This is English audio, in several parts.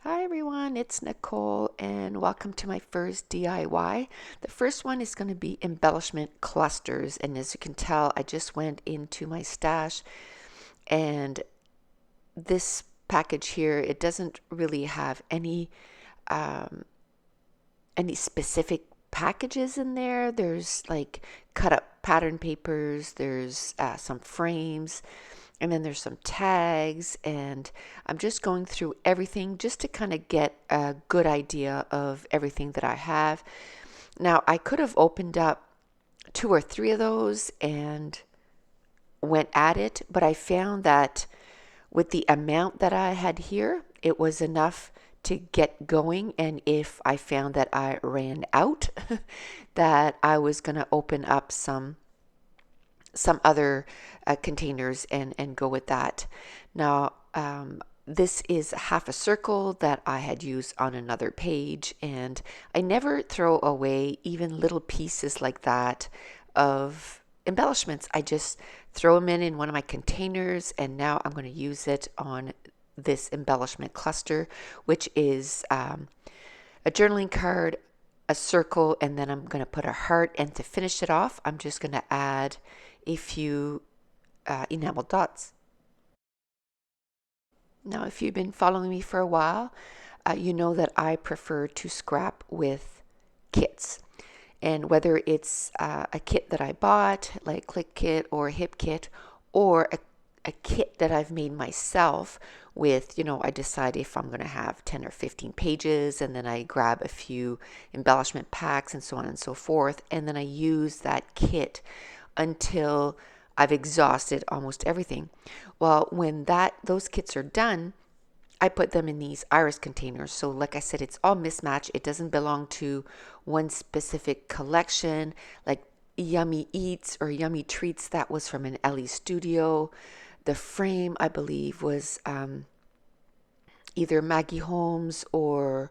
Hi everyone, it's Nicole and welcome to my first DIY. The first one is going to be embellishment clusters, and as you can tell I just went into my stash, and this package here, it doesn't really have um, any specific packages in there. There's like cut up pattern papers, there's some frames, and then there's some tags, and I'm just going through everything just to kind of get a good idea of everything that I have. Now, I could have opened up two or three of those and went at it, but I found that with the amount that I had here, it was enough to get going. And if I found that I ran out, that I was going to open up some other containers and go with that. Now, this is half a circle that I had used on another page, and I never throw away even little pieces like that of embellishments. I just throw them in one of my containers, and now I'm going to use it on this embellishment cluster, which is a journaling card, a circle, and then I'm going to put a heart, and to finish it off I'm just going to add a few enamel dots. Now, if you've been following me for a while, you know that I prefer to scrap with kits. And whether it's a kit that I bought, like Click Kit or Hip Kit, or a kit that I've made myself with, I decide if I'm going to have 10 or 15 pages, and then I grab a few embellishment packs and so on and so forth, and then I use that kit until I've exhausted almost everything. Well, when those kits are done, I put them in these iris containers. So like I said, it's all mismatched. It doesn't belong to one specific collection, like Yummy Eats or Yummy Treats. That was from an Ellie Studio. The frame, I believe, was either Maggie Holmes or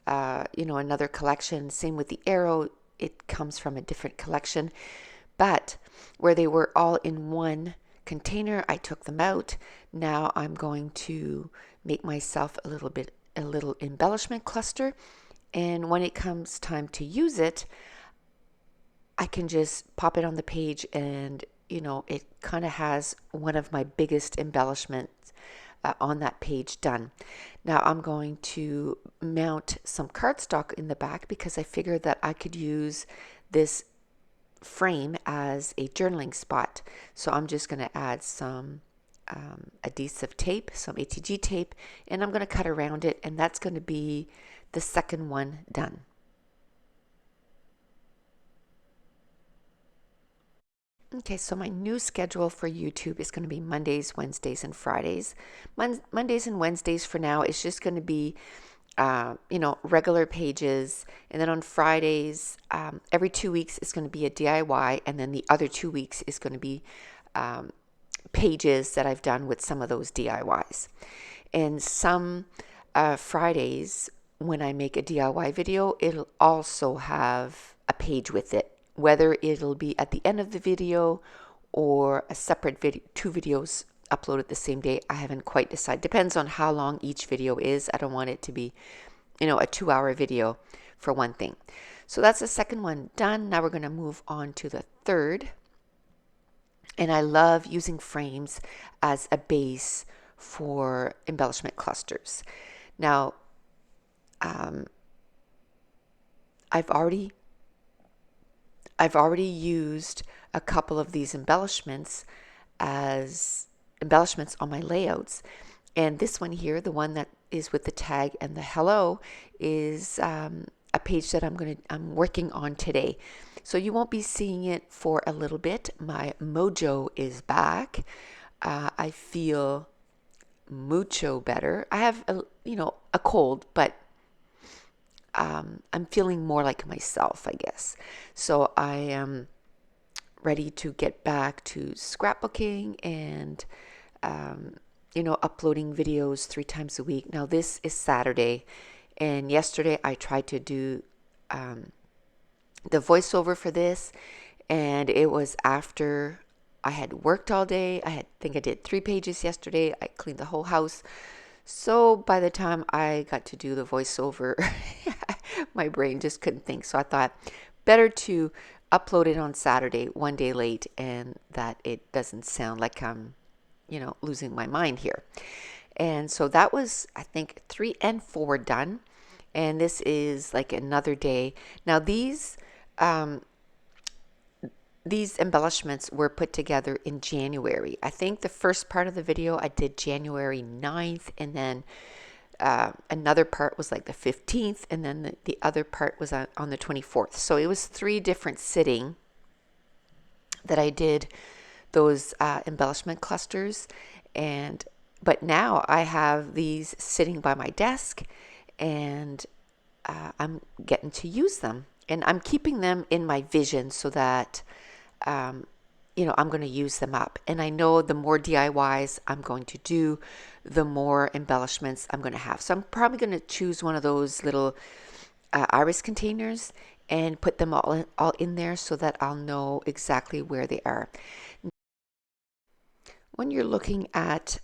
another collection. Same with the arrow. It comes from a different collection. But where they were all in one container, I took them out. Now I'm going to make myself a little embellishment cluster, and when it comes time to use it, I can just pop it on the page, and it kind of has one of my biggest embellishments on that page done. Now I'm going to mount some cardstock in the back because I figured that I could use this frame as a journaling spot. So I'm just going to add some adhesive tape, some ATG tape, and I'm going to cut around it, and that's going to be the second one done. Okay, so my new schedule for YouTube is going to be Mondays, Wednesdays, and Fridays. Mondays and Wednesdays for now is just going to be regular pages. And then on Fridays, every 2 weeks is going to be a DIY. And then the other 2 weeks is going to be pages that I've done with some of those DIYs. And some Fridays, when I make a DIY video, it'll also have a page with it, whether it'll be at the end of the video or a separate video, two videos uploaded the same day. I haven't quite decided. Depends on how long each video is. I don't want it to be, a 2-hour video for one thing. So that's the second one done. Now we're going to move on to the third. And I love using frames as a base for embellishment clusters. Now, I've already used a couple of these embellishments as embellishments on my layouts, and this one here, the one that is with the tag and the hello, is a page that I'm working on today. So you won't be seeing it for a little bit. My mojo is back. I feel mucho better. I have a cold, but I'm feeling more like myself, I guess. So I am ready to get back to scrapbooking and uploading videos 3 times a week. Now this is Saturday, and yesterday I tried to do the voiceover for this, and it was after I had worked all day. I think I did 3 pages yesterday. I cleaned the whole house. So by the time I got to do the voiceover, my brain just couldn't think. So I thought better to upload it on Saturday, one day late, and that it doesn't sound like I'm, losing my mind here. And so that was, I think, 3 and 4 done. And this is like another day. Now these embellishments were put together in January. I think the first part of the video I did January 9th, and then another part was like the 15th, and then the other part was on the 24th. So it was 3 different sitting that I did those embellishment clusters. But now I have these sitting by my desk, and I'm getting to use them. And I'm keeping them in my vision so that I'm going to use them up. And I know the more DIYs I'm going to do, the more embellishments I'm going to have. So I'm probably going to choose one of those little iris containers and put them all in there so that I'll know exactly where they are. When you're looking at,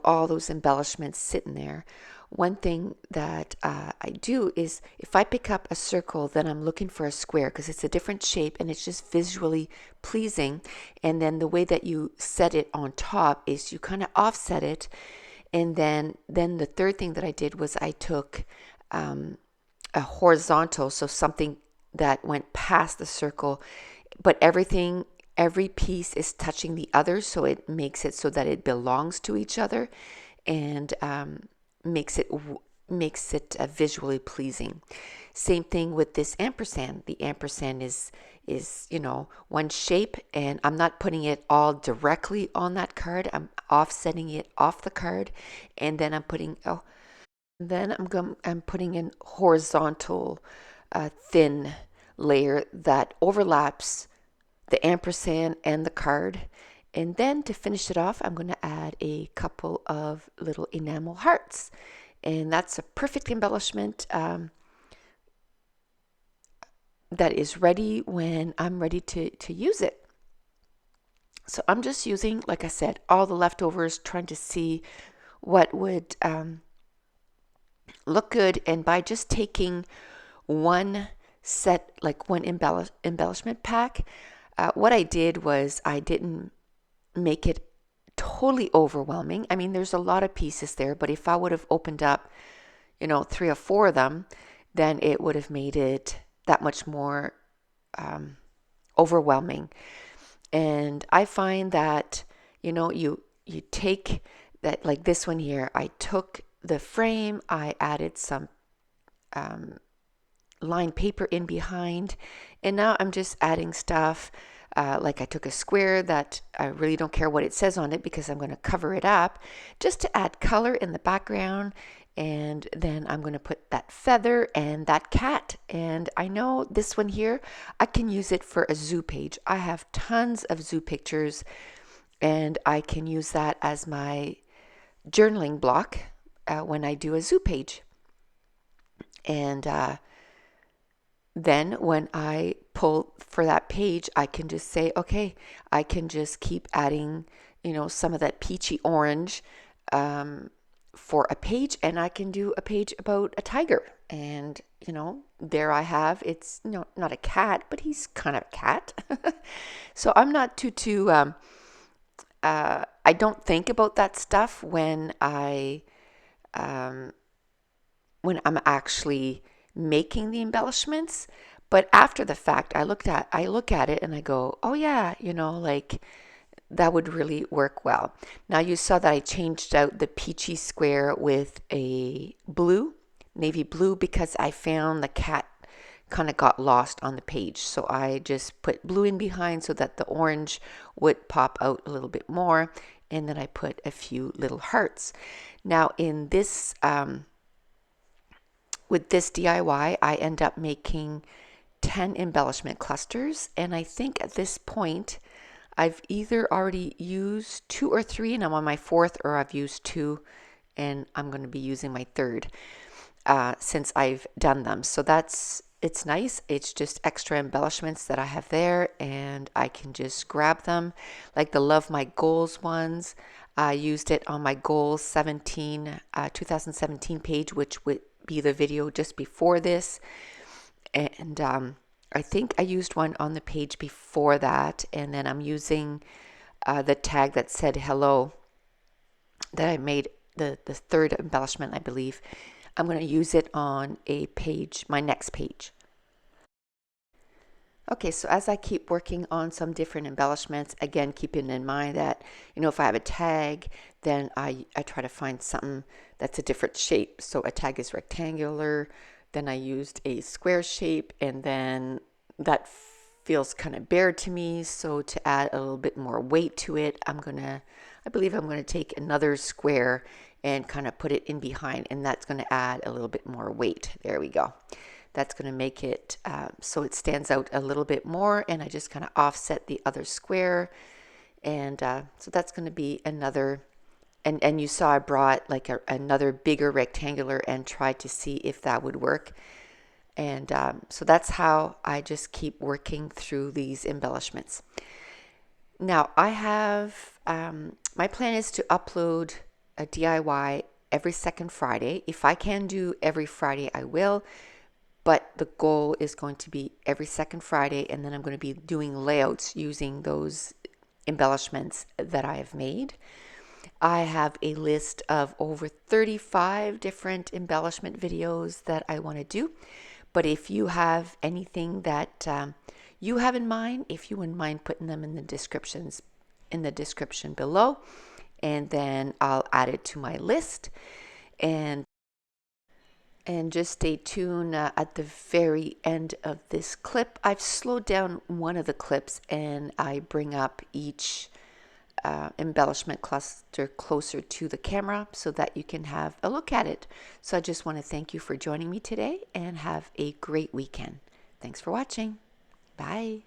all those embellishments sitting there, one thing that I do is if I pick up a circle, then I'm looking for a square because it's a different shape and it's just visually pleasing. And then the way that you set it on top is you kind of offset it. And then the third thing that I did was I took a horizontal, so something that went past the circle, but every piece is touching the other, so it makes it so that it belongs to each other, and makes it visually pleasing. Same thing with this ampersand. The ampersand is one shape, and I'm not putting it all directly on that card. I'm offsetting it off the card, and then I'm putting in horizontal thin layer that overlaps the ampersand and the card. And then to finish it off, I'm going to add a couple of little enamel hearts. And that's a perfect embellishment that is ready when I'm ready to use it. So I'm just using, like I said, all the leftovers, trying to see what would look good. And by just taking one set, like one embellishment pack, what I did was I didn't make it totally overwhelming. I mean, there's a lot of pieces there, but if I would have opened up, 3 or 4 of them, then it would have made it that much more overwhelming. And I find that, you take that, like this one here, I took the frame, I added some lined paper in behind, and now I'm just adding stuff. Like I took a square that I really don't care what it says on it because I'm going to cover it up just to add color in the background. And then I'm going to put that feather and that cat. And I know this one here, I can use it for a zoo page. I have tons of zoo pictures, and I can use that as my journaling block when I do a zoo page. And then when I pull for that page, I can just say, okay, I can just keep adding, some of that peachy orange for a page, and I can do a page about a tiger. And, there I have, it's not a cat, but he's kind of a cat. So I'm not too I don't think about that stuff when I'm actually making the embellishments. But after the fact, I look at it and I go, oh yeah, like that would really work well. Now you saw that I changed out the peachy square with a navy blue, because I found the cat kind of got lost on the page. So I just put blue in behind so that the orange would pop out a little bit more. And then I put a few little hearts. Now in this, with this DIY, I end up making 10 embellishment clusters. And I think at this point, I've either already used 2 or 3, and I'm on my 4th, or I've used 2, and I'm going to be using my 3rd since I've done them. So that's it's nice. It's just extra embellishments that I have there, and I can just grab them. Like the Love My Goals ones, I used it on my Goals 2017 page, which would be the video just before this. And I think I used one on the page before that, and then I'm using the tag that said hello that I made, the third embellishment, I believe. I'm going to use it on a page, my next page. Okay, so as I keep working on some different embellishments, again, keeping in mind that, if I have a tag, then I try to find something that's a different shape. So a tag is rectangular, then I used a square shape, and then that feels kind of bare to me. So to add a little bit more weight to it, I believe I'm going to take another square and kind of put it in behind, and that's going to add a little bit more weight. There we go. That's going to make it so it stands out a little bit more, and I just kind of offset the other square, and so that's going to be another, and you saw I brought like another bigger rectangular and tried to see if that would work. And so that's how I just keep working through these embellishments. Now I have, my plan is to upload a DIY every second Friday. If I can do every Friday, I will. But the goal is going to be every second Friday, and then I'm going to be doing layouts using those embellishments that I have made. I have a list of over 35 different embellishment videos that I want to do. But if you have anything that you have in mind, if you wouldn't mind putting them in the description below, and then I'll add it to my list. And just stay tuned at the very end of this clip. I've slowed down one of the clips, and I bring up each embellishment cluster closer to the camera so that you can have a look at it. So I just want to thank you for joining me today, and have a great weekend. Thanks for watching. Bye.